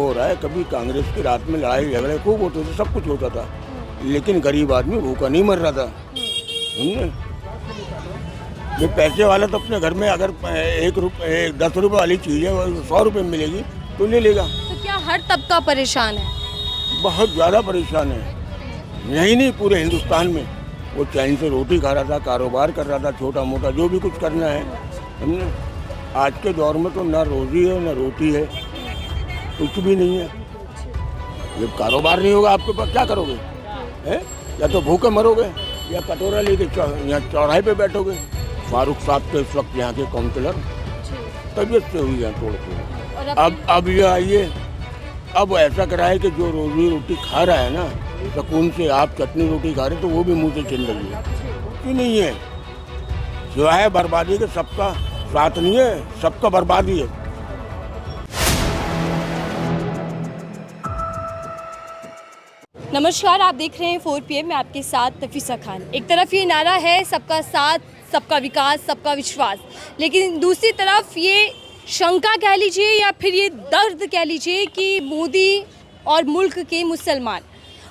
हो रहा है। कभी कांग्रेस की रात में लड़ाई झगड़े खूब होते थे, सब कुछ होता था, लेकिन गरीब आदमी भूखा नहीं मर रहा था। ये पैसे वाला तो अपने घर में अगर 10 रुपए वाली चीज़ है 100 रुपए में मिलेगी तो ले लेगा। तो क्या हर तबका परेशान है? बहुत ज़्यादा परेशान है, यही नहीं पूरे हिंदुस्तान में। वो चैन से रोटी खा रहा था, कारोबार कर रहा था, छोटा मोटा जो भी कुछ करना है। हमने आज के दौर में तो ना रोजी है ना रोटी है, कुछ भी नहीं है। जब कारोबार नहीं होगा आपके पास क्या करोगे? हैं? या तो भूखे मरोगे या कटोरा लेके यहाँ चौराहे पे बैठोगे। फारूक साहब के इस वक्त यहाँ के काउंसलर तबीयत से हुई है तोड़ फोड़। अब ये आइए, अब ऐसा कराए कि जो रोजी रोटी खा रहा है ना सुकून से, आप चटनी रोटी खा रहे तो वो भी मुंह से छिन रही है। क्यों नहीं है? सिवाय बर्बादी के सबका साथ नहीं है, सबका बर्बादी है। नमस्कार, आप देख रहे हैं 4 PM में आपके साथ नफीसा खान। एक तरफ ये नारा है सबका साथ, सबका विकास, सबका विश्वास, लेकिन दूसरी तरफ ये शंका कह लीजिए या फिर ये दर्द कह लीजिए कि मोदी और मुल्क के मुसलमान,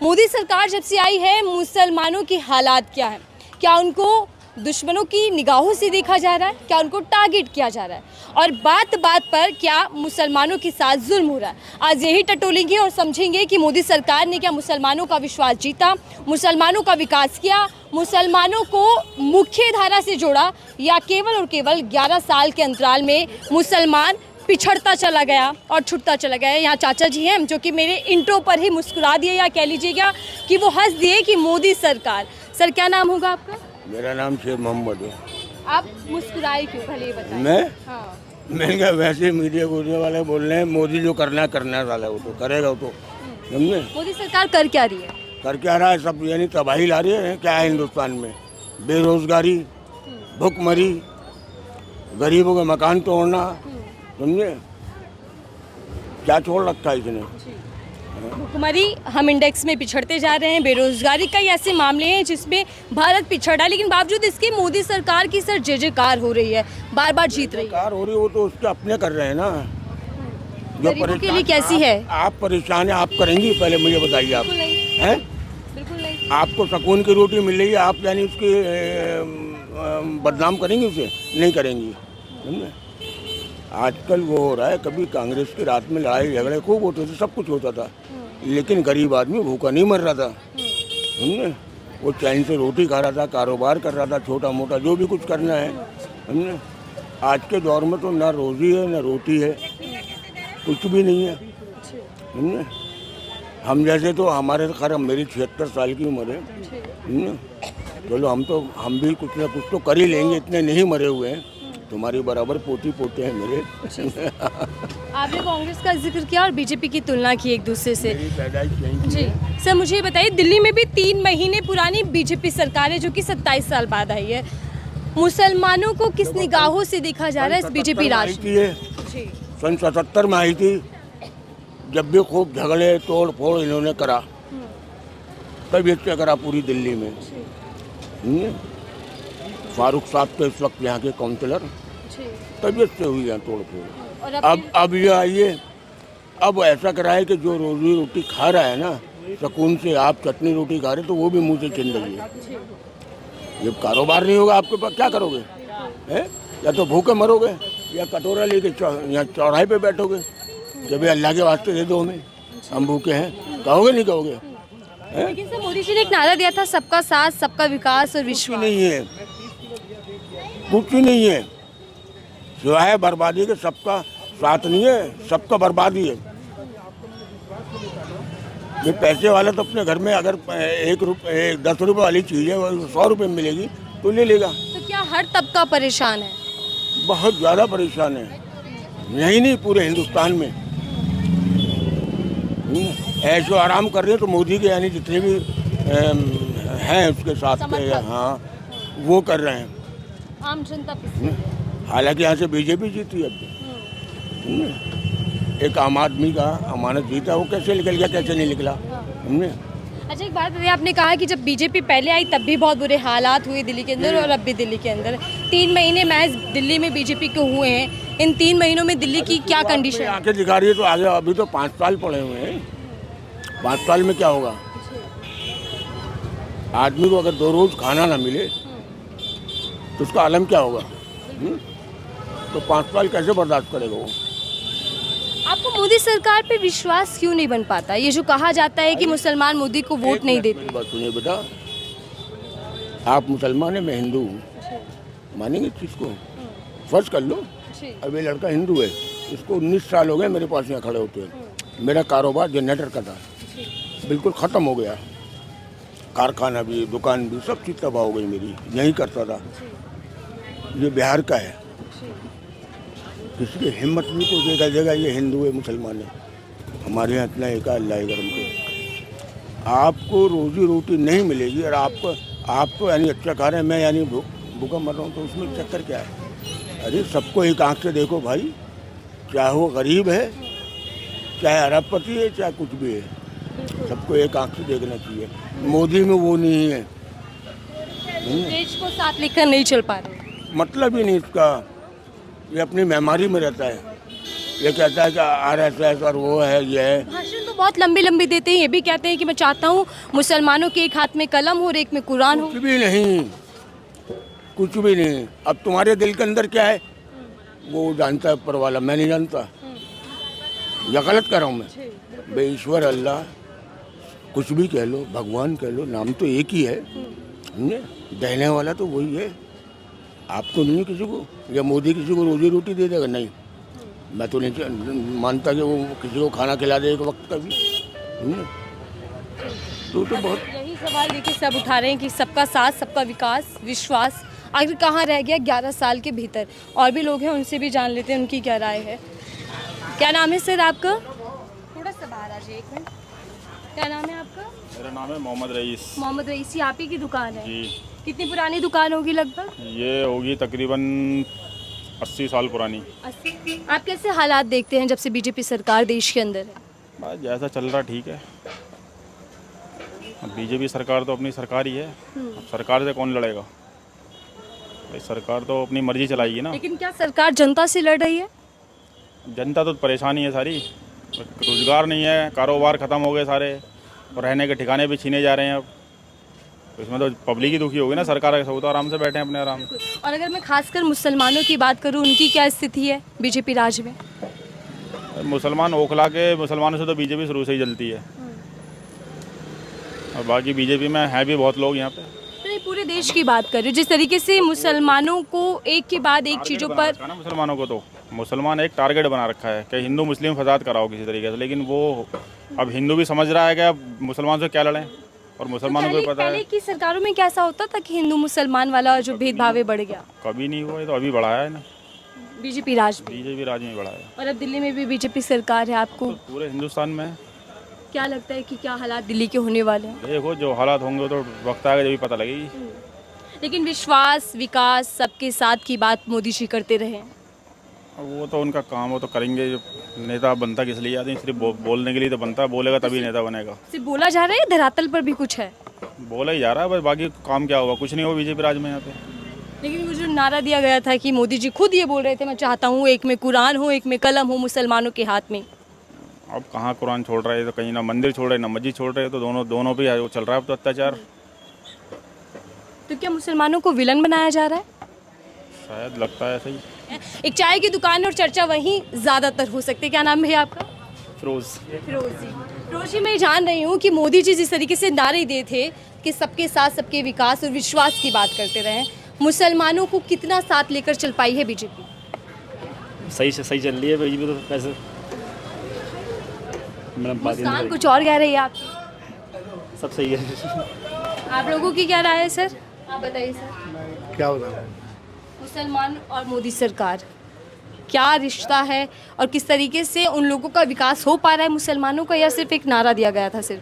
मोदी सरकार जब से आई है मुसलमानों की हालात क्या है? क्या उनको दुश्मनों की निगाहों से देखा जा रहा है? क्या उनको टारगेट किया जा रहा है? और बात बात पर क्या मुसलमानों के साथ जुल्म हो रहा है? आज यही टटोलेंगे और समझेंगे कि मोदी सरकार ने क्या मुसलमानों का विश्वास जीता, मुसलमानों का विकास किया, मुसलमानों को मुख्य धारा से जोड़ा, या केवल और केवल 11 साल के अंतराल में मुसलमान पिछड़ता चला गया और छुटता चला गया। यहाँ चाचा जी हैं जो कि मेरे इंट्रो पर ही मुस्कुरा दिए, या कह लीजिएगा कि वो हंस दिए कि मोदी सरकार। सर, क्या नाम होगा आपका? मेरा नाम शेख मोहम्मद है। आप मुस्कुराए क्यों, भले बताइए। मैं हाँ। मैंने कहा वैसे मीडिया बोलने वाले बोल रहे हैं मोदी जो करना वाला वो तो करेगा, वो तो समझे। मोदी सरकार कर क्या रही है? कर क्या रहा है? सब यानी तबाही ला रही है। क्या है हिंदुस्तान में? बेरोजगारी, भुखमरी, गरीबों के मकान तोड़ना, समझे। क्या छोड़ रखा है इसने? भुखमरी, हम इंडेक्स में पिछड़ते जा रहे हैं, बेरोजगारी, कई ऐसे मामले हैं जिसमें भारत पिछड़ा है, लेकिन बावजूद इसके मोदी सरकार की सर जय जयकार हो रही है, बार बार जीत रही है। सरकार हो रही है वो तो उसके अपने कर रहे हैं ना। गरीबों के लिए कैसी है? आप परेशान है, आप करेंगी? पहले मुझे बताइए। आप हैं? बिल्कुल नहीं। आपको सुकून की रोटी मिल रही है, आप यानी उसकी बदनाम करेंगी? उसे नहीं करेंगी, समझे। आजकल वो हो रहा है, कभी कांग्रेस की रात में लड़ाई झगड़े खूब होते थे, सब कुछ होता था, लेकिन गरीब आदमी भूखा नहीं मर रहा था। समझे। वो चैन से रोटी खा रहा था, कारोबार कर रहा था, छोटा मोटा जो भी कुछ करना है। समझे। आज के दौर में तो ना रोजी है ना रोटी है, कुछ भी नहीं है। समझे। हम जैसे तो हमारे खैर मेरी 76 साल की उम्र है। चलो हम भी कुछ ना कुछ तो कर ही लेंगे, इतने नहीं मरे हुए हैं। तुम्हारी बराबर पोती पोते हैं मेरे। आपने कांग्रेस का जिक्र किया और बीजेपी की तुलना की एक दूसरे से। जी सर, मुझे बताइए, दिल्ली में भी 3 महीने पुरानी बीजेपी सरकार है जो कि 27 साल बाद आई है। मुसलमानों को किस निगाहों से देखा जा रहा है इस बीजेपी राज में? सन 77 में आई थी, जब भी खूब झगड़े तोड़ फोड़ इन्होंने करा, तब से करा पूरी दिल्ली में। फारूक साहब के इस वक्त यहाँ के काउंसलर तबीयत से हुई है तोड़ फोड़। अब ये आइए, अब ऐसा कराए कि जो रोजी रोटी खा रहा है ना सुकून से, आप चटनी रोटी खा रहे तो वो भी मुंह से छिन रही है। जब कारोबार नहीं होगा आपके पास क्या करोगे? हैं? या तो भूखे मरोगे या कटोरा लेके यहाँ चौराहे पे बैठोगे। जब अल्लाह के वास्ते दे दो हमें, हम भूखे हैं, कहोगे नहीं कहोगे? लेकिन सर, मोदी जी ने एक नारा दिया था सबका साथ, सबका विकास और विश्वास। नहीं है, कुछ नहीं है, सिवाय बर्बादी के सबका साथ नहीं है, सबका बर्बादी है। ये पैसे वाला तो अपने घर में अगर 10 रुपए वाली चीज़ है 100 रुपए में मिलेगी तो ले लेगा। तो क्या हर तबका परेशान है? बहुत ज़्यादा परेशान है, यही नहीं पूरे हिंदुस्तान में। ऐशो आराम कर रहे हैं तो मोदी के यानी जितने भी हैं उसके साथ के, हाँ, वो कर रहे हैं। आम जनता, हालांकि यहाँ से बीजेपी जीती है। एक आम आदमी का अमानत जीता, वो कैसे निकल गया, कैसे नहीं निकला? हमने अच्छा, एक बात बताइए, आपने कहा कि जब बीजेपी पहले आई तब भी बहुत बुरे हालात हुए दिल्ली के अंदर और अब भी दिल्ली के अंदर। 3 महीने महज दिल्ली में बीजेपी के हुए हैं, इन 3 महीनों में दिल्ली की क्या कंडीशन है? आंखें दिखा रही है तो आगे अभी तो 5 साल पड़े हुए हैं। 5 साल में क्या होगा? आदमी को अगर 2 रोज खाना ना मिले तो उसका आलम क्या होगा? तो 5 साल कैसे बर्दाश्त करेगा वो? आपको मोदी सरकार पे विश्वास क्यों नहीं बन पाता? ये जो कहा जाता है कि मुसलमान मोदी को वोट नहीं देते। मेरी बात सुनिए बेटा, आप मुसलमान है, मैं हिंदू हूँ, मानेंगे इस चीज़ को? फर्ज कर लो अब ये लड़का हिंदू है, इसको 19 साल हो गए मेरे पास यहाँ खड़े होते हैं। मेरा कारोबार जनरेटर का था, बिल्कुल ख़त्म हो गया। कारखाना भी, दुकान भी, सब चीज़ तबाह हो गई मेरी, यहीं करता था। ये बिहार का है, किसी की हिम्मत नहीं को देगा ये हिंदू है मुसलमान है। हमारे यहाँ इतना एक अल्लाह के करम पे आपको रोजी रोटी नहीं मिलेगी, और आप तो यानी अच्छा खा रहे हैं, मैं यानी भूखा मर रहा हूँ, तो उसमें चक्कर क्या है? अरे सबको एक आंख से देखो भाई, चाहे वो गरीब है, चाहे अरबपति है, चाहे कुछ भी है, सबको एक आंख से देखना चाहिए। मोदी में वो नहीं है, देश को साथ लेकर नहीं चल पा रहे। मतलब ही नहीं इसका, ये अपनी बीमारी में रहता है। ये कहता है कि RSS और वो है, ये है। भाषण तो बहुत लंबे लंबे देते हैं, ये भी कहते हैं कि मैं चाहता हूँ मुसलमानों के एक हाथ में कलम हो और एक में कुरान हो। कुछ भी नहीं, कुछ भी नहीं। अब तुम्हारे दिल के अंदर क्या है वो जानता है ऊपर वाला, मैं नहीं जानता। या गलत कर रहा हूँ मैं? बे ईश्वर अल्लाह कुछ भी कह लो, भगवान कह लो, नाम तो एक ही है। देने वाला तो वही है, आप तो नहीं है किसी को। या मोदी किसी को रोजी रोटी दे देगा? नहीं, मैं तो नहीं मानता कि वो किसी को खाना खिला दे एक वक्त का भी। तो बहुत यही सवाल देखिए सब उठा रहे हैं कि सबका साथ, सबका विकास, विश्वास आखिर कहाँ रह गया 11 साल के भीतर। और भी लोग हैं, उनसे भी जान लेते हैं उनकी क्या राय है। क्या नाम है सर आपका? थोड़ा सा बाहर आ जाइए, एक मिनट। क्या नाम है आपका? मेरा नाम है मोहम्मद रईस। मोहम्मद रईस, आप ही की दुकान है? जी। कितनी पुरानी दुकान होगी लगभग? ये होगी तकरीबन 80 साल पुरानी। 80। आप कैसे हालात देखते हैं जब से बीजेपी सरकार देश के अंदर है? बस जैसा चल रहा ठीक है। अब बीजेपी सरकार तो अपनी सरकार ही है, अब सरकार से कौन लड़ेगा? भाई सरकार तो अपनी मर्जी चलाएगी ना। लेकिन क्या सरकार जनता से लड़ रही है? जनता तो परेशानी है सारी, रोजगार नहीं है, कारोबार ख़त्म हो गए सारे, और रहने के ठिकाने भी छीने जा रहे हैं। अब तो इसमें तो पब्लिक ही दुखी होगी ना, सरकार सब तो आराम से बैठे हैं अपने आराम से। और अगर मैं खासकर मुसलमानों की बात करूं, उनकी क्या स्थिति है बीजेपी राज में? मुसलमान ओखला के मुसलमानों से तो बीजेपी शुरू से ही जलती है, और बाकी बीजेपी में हैं भी बहुत लोग यहाँ पे। नहीं, पूरे देश की बात कर रही हूँ। जिस तरीके से मुसलमानों को एक के बाद एक चीज़ों पर ना, मुसलमानों को तो मुसलमान एक टारगेट बना रखा है कि हिंदू मुस्लिम फसाद कराओ किसी तरीके से। लेकिन वो अब हिंदू भी समझ रहा है कि अब मुसलमान से क्या लड़ें, और मुसलमानों को भी पता है। पहले की सरकारों में क्या ऐसा होता था कि हिंदू मुसलमान वाला जो भेदभाव है बढ़ गया? कभी नहीं हुआ, ये तो अभी बढ़ाया है ना बीजेपी राज में। बीजेपी राज में बढ़ाया। और अब दिल्ली में भी बीजेपी सरकार है। आपको तो पूरे हिंदुस्तान में क्या लगता है कि क्या हालात दिल्ली के होने वाले हैं? देखो जो हालात होंगे तो वक्त आएगा जब भी पता लगेगी। लेकिन विश्वास, विकास, सबके साथ की बात मोदी जी करते रहे। वो तो उनका काम, वो तो करेंगे। जो नेता बनता किस लिए आदमी, सिर्फ बोलने के लिए तो बनता, बोलेगा तभी नेता बनेगा। सिर्फ बोला जा रहा है, धरातल पर भी कुछ है? बोला ही जा रहा है, बस बाकी काम क्या होगा? कुछ नहीं हुआ बीजेपी राज में यहाँ पे। लेकिन वो जो नारा दिया गया था कि मोदी जी खुद ये बोल रहे थे, मैं चाहता हूँ एक में कुरान हो, एक में कलम हो मुसलमानों के हाथ में। अब कहाँ कुरान छोड़ रहे हैं, तो कहीं ना मंदिर छोड़ रहे ना मस्जिद छोड़ रहे, तो दोनों भी वो चल रहा है अब तो अत्याचार। तो क्या मुसलमानों को विलन बनाया जा रहा है? शायद लगता है ऐसा ही। एक चाय की दुकान और चर्चा वहीं ज़्यादातर हो सकती है। क्या नाम है आपका? फिरोज। फिरोजी, मैं जान रही हूँ कि मोदी जी जिस तरीके से नारे दिए थे कि सबके साथ, सबके विकास और विश्वास की बात करते रहे, मुसलमानों को कितना साथ लेकर चल पाई है बीजेपी? सही से सही चल रही है बीजेपी तो वैसे। मुस्कान कुछ और कह रही है आपकी। सब सही है। आप लोगों की क्या राय है सर? आप बताइए सर। क्या होता है? मुसलमान और मोदी सरकार क्या रिश्ता है, और किस तरीके से उन लोगों का विकास हो पा रहा है मुसलमानों का, या सिर्फ एक नारा दिया गया था? सिर्फ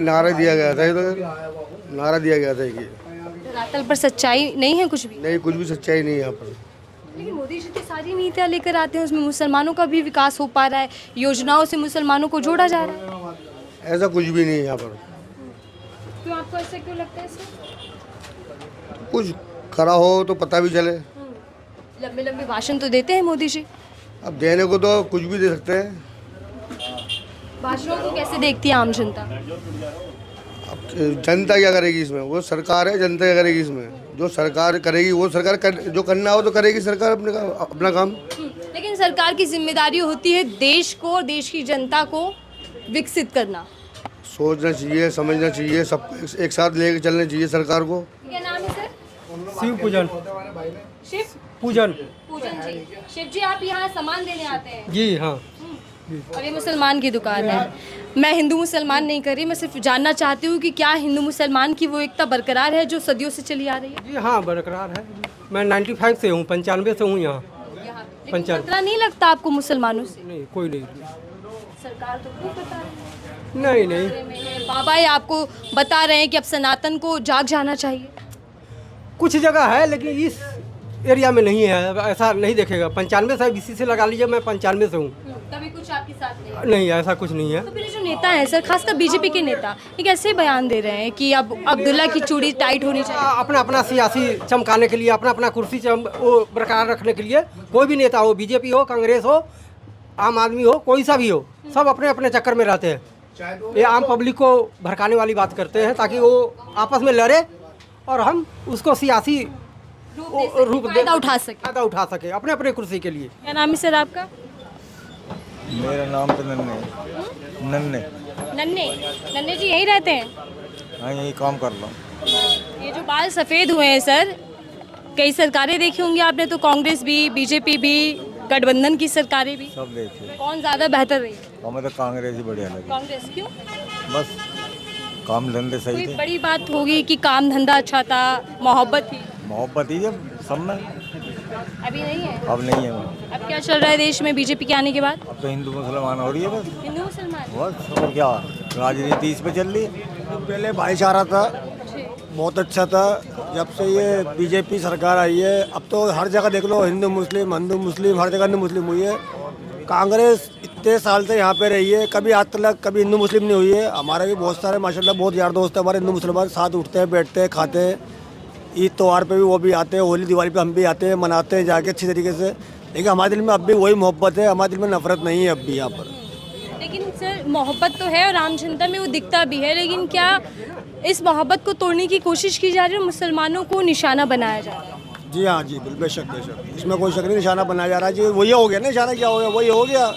नारा दिया गया था, ये तो नारा दिया गया था कि धरातल पर सच्चाई नहीं है कुछ भी? नहीं, कुछ भी सच्चाई नहीं है यहाँ पर। लेकिन मोदी जी तो सारी नीतियाँ लेकर आते हैं, उसमें मुसलमानों का भी विकास हो पा रहा है, योजनाओं से मुसलमानों को जोड़ा जा रहा है। ऐसा कुछ भी नहीं है यहाँ पर। क्यों, आपको ऐसा क्यों लगता है सर? कुछ खरा हो तो पता भी चले। लंबे लंबे भाषण तो देते हैं मोदी जी, अब देने को तो कुछ भी दे सकते हैं। भाषणों को कैसे देखती है आम जनता? अब जनता क्या करेगी इसमें? वो सरकार है, जनता क्या करेगी इसमें? जो सरकार करेगी वो जो करना हो तो करेगी सरकार अपना काम। लेकिन सरकार की जिम्मेदारी होती है देश को और देश की जनता को विकसित करना। सोचना चाहिए, समझना चाहिए, सब एक साथ लेके चलना चाहिए सरकार को। क्या नाम है सर? शिव पूजन। शिव पूजन पूजन जी। शिव जी, आप यहाँ सामान देने आते हैं? जी हाँ। और ये मुसलमान की दुकान है। मैं हिंदू मुसलमान नहीं कर रही, मैं सिर्फ जानना चाहती हूँ कि क्या हिंदू मुसलमान की वो एकता बरकरार है जो सदियों से चली आ रही है जी हाँ, बरकरार है। मैं 95 से हूँ, 95 से हूँ यहाँ। यहाँ? लेकिन पंचायत। खतरा नहीं लगता आपको मुसलमानों से? नहीं, कोई नहीं। सरकार तो खूब बता रही है। नहीं नहीं, बारे में है। बाबा ये आपको बता रहे हैं कि अब सनातन को जाग जाना चाहिए। कुछ जगह है लेकिन इस एरिया में नहीं है, ऐसा नहीं देखेगा। 95 से इसी से लगा लीजिए, मैं 95 से हूँ। कभी कुछ आपके साथ नहीं? नहीं, ऐसा कुछ नहीं है। तो फिर जो नेता हैं सर, खासकर बीजेपी के नेता, एक ऐसे बयान दे रहे हैं कि अब अब्दुल्ला की चूड़ी टाइट होनी चाहिए। अपना अपना सियासी चमकाने के लिए, अपना अपना कुर्सी वो बरकरार रखने के लिए, कोई भी नेता हो, बीजेपी हो, कांग्रेस हो, आम आदमी हो, कोई सा भी हो, सब अपने अपने चक्कर में रहते हैं। ये आम पब्लिक को भड़काने वाली बात करते हैं ताकि वो आपस में लड़े और हम उसको सियासी रूप फायदा उठा सके। फायदा उठा सके अपने अपने कुर्सी के लिए। क्या नाम है सर आपका? मेरा नाम तो नन्हे है। नन्हे। नन्हे? नन्हे जी यहीं रहते हैं? हाँ, यही काम कर रहा हूँ। ये जो बाल सफ़ेद हुए हैं सर, कई सरकारें देखी होंगी आपने तो, कांग्रेस भी, बीजेपी भी, गठबंधन की सरकारें भी, सब देखे। कौन ज़्यादा बेहतर रही? हमें तो कांग्रेस ही बढ़िया लगी। कांग्रेस क्यों? बस काम धंधे सही कोई थे। बड़ी बात होगी कि काम धंधा अच्छा था, मोहब्बत थी? मोहब्बत ही जब सब में। अभी नहीं है। अब नहीं है। अब क्या चल रहा है देश में बीजेपी के आने के बाद? अब तो हिंदू मुसलमान हो रही है बस। हिंदू मुसलमान? बस और क्या, राजनीति इस पे चल रही है। पहले भाईचारा था, बहुत अच्छा था। जब से ये बीजेपी सरकार आई है, अब तो हर जगह देख लो हिंदू मुस्लिम हर जगह हिंदू मुस्लिम हुई है। कांग्रेस इतने साल से यहाँ पे रही है, कभी आज तक कभी हिंदू मुस्लिम नहीं हुई है। हमारे भी बहुत सारे माशाल्लाह बहुत यार दोस्त हैं हमारे हिंदू मुसलमान, साथ उठते हैं, बैठते हैं, खाते हैं। ईद त्योहार पे भी वो भी आते हैं, होली दिवाली पे हम भी आते हैं, मनाते हैं जाके अच्छी तरीके से। लेकिन हमारे दिल में अब भी वही मोहब्बत है, हमारे दिल में नफरत नहीं है अब भी यहाँ पर। लेकिन सर मोहब्बत तो है और आम जनता में वो दिखता भी है, लेकिन क्या इस मोहब्बत को तोड़ने की कोशिश की जा रही है? मुसलमानों को निशाना बनाया जा रहा है? जी हाँ जी, बिल्कुल बेशक इसमें कोई शक नहीं, निशाना बनाया जा रहा है जी। वही हो गया ना, निशाना क्या हो गया, वही हो गया।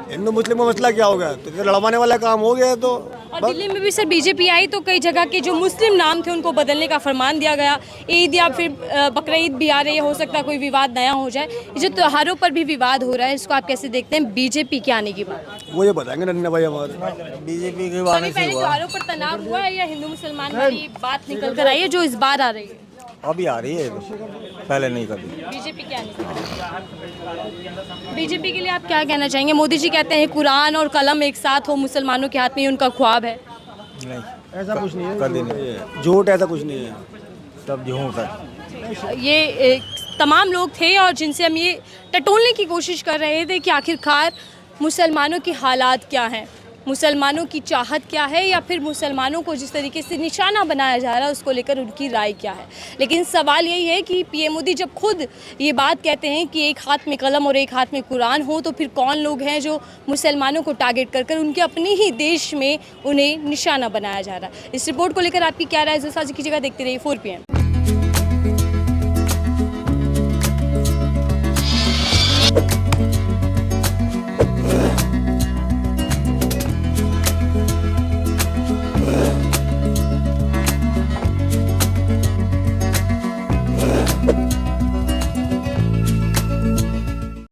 हिंदू मुस्लिम का मसला क्या हो गया, तो लड़वाने वाला काम हो गया। तो और दिल्ली में भी सर बीजेपी आई तो कई जगह के जो मुस्लिम नाम थे उनको बदलने का फरमान दिया गया। ईद या फिर बकरीद भी आ रही है, हो सकता है कोई विवाद नया हो जाए। ये जो त्योहारों पर भी विवाद हो रहा है, इसको आप कैसे देखते हैं बीजेपी के आने की बात? वो ये बताएंगे नन्हे भाई हमारे। बीजेपी के कभी आने से पहले हुआ। त्योहारों पर तनाव हुआ है या हिंदू मुसलमान वाली बात निकल कर आई है जो इस बार आ रही है? अभी आ रही है, पहले नहीं कभी। बीजेपी के आने की बीजेपी के लिए आप क्या कहना चाहेंगे? मोदी जी कहते हैं कुरान और कलम एक साथ हो मुसलमानों के हाथ में, ये उनका ख्वाब है। नहीं, ऐसा कुछ नहीं है, कभी नहीं। झूठ ऐसा कुछ नहीं है। सब झूठ है। ये तमाम लोग थे और जिनसे हम ये टटोलने की कोशिश कर रहे थे कि आखिरकार मुसलमानों के हालात क्या हैं, मुसलमानों की चाहत क्या है, या फिर मुसलमानों को जिस तरीके से निशाना बनाया जा रहा है उसको लेकर उनकी राय क्या है। लेकिन सवाल यही है कि पीएम मोदी जब खुद ये बात कहते हैं कि एक हाथ में कलम और एक हाथ में कुरान हो, तो फिर कौन लोग हैं जो मुसलमानों को टारगेट कर उनके अपने ही देश में उन्हें निशाना बनाया जा रहा है? इस रिपोर्ट को लेकर आपकी क्या राय है? साझा कीजिएगा। देखते रहिए 4 PM।